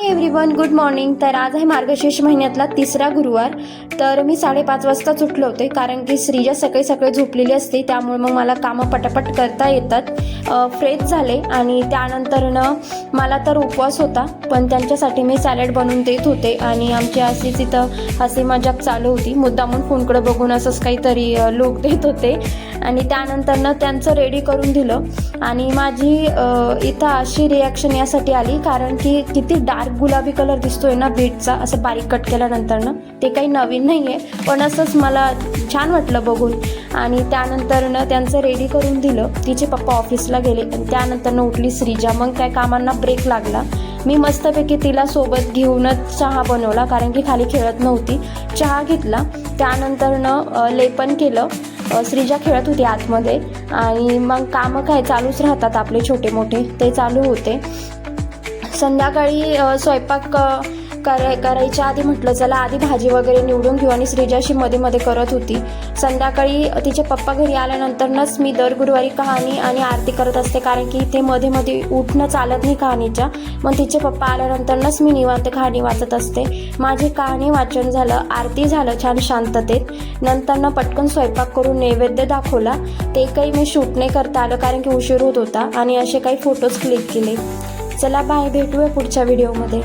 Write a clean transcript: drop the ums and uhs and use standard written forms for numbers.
Everyone, good morning. तर आज आहे मार्गशीर्ष महिन्यातला तिसरा गुरुवार. तर मी 5:30 वाजताच उठले होते, कारण की श्रीजा सकाळी सकाळी झोपलेली असते, त्यामुळे मग मला कामं पटापट करता येतात. फ्रेश झाले आणि त्यानंतरनं मला तर उपवास होता, पण त्यांच्यासाठी मी सॅलड बनवून देत होते आणि आमची अशीच इथं हसी मजाक चालू होती. मुद्दामून फोनकडे बघून असंच काहीतरी लूक देत होते आणि त्यानंतरनं त्यांचं रेडी करून दिलं. आणि माझी इथं अशी रिॲक्शन यासाठी आली, कारण की किती डार्क गुलाबी कलर दिसतोय ना बीटचा, असं बारीक कट केल्यानंतरनं. ते काही नवीन नाही आहे, पण असंच मला छान वाटलं बघून. आणि त्यानंतरनं त्यांचं रेडी करून दिलं. तिचे पप्पा ऑफिसला गेले आणि त्यानंतरनं उठली श्रीजा. मग काय कामांना ब्रेक लागला. मी मस्तपैकी तिला सोबत घेऊनच चहा बनवला, कारण की खाली खेळत नव्हती. चहा घेतला, त्यानंतरनं लेपन केलं. श्रीजा खेळत होती आतमध्ये आणि मग कामं काय चालूच राहतात आपले छोटे मोठे, ते चालू होते. संध्याकाळी स्वयंपाक करायच्या आधी म्हटलं चला आधी भाजी वगैरे निवडून घेऊ, आणि श्रीजाशी मध्ये मध्ये करत होती. संध्याकाळी तिचे पप्पा घरी आल्यानंतरनंच मी दर गुरुवारी कहाणी आणि आरती करत असते, कारण की ते मध्ये मध्ये उठणं चालत नाही कहाणीच्या. मग तिचे पप्पा आल्यानंतरनंच मी निवांत कहाणी वाचत असते. माझी कहाणी वाचन झालं, आरती झालं छान शांततेत. नंतरनं पटकन स्वयंपाक करून नैवेद्य दाखवला. ते काही मी शूट नाही करता आलं, कारण की उशीर होत होता, आणि असे काही फोटोज क्लिक केले. चला बाय, भेटूया पुढच्या व्हिडिओमध्ये.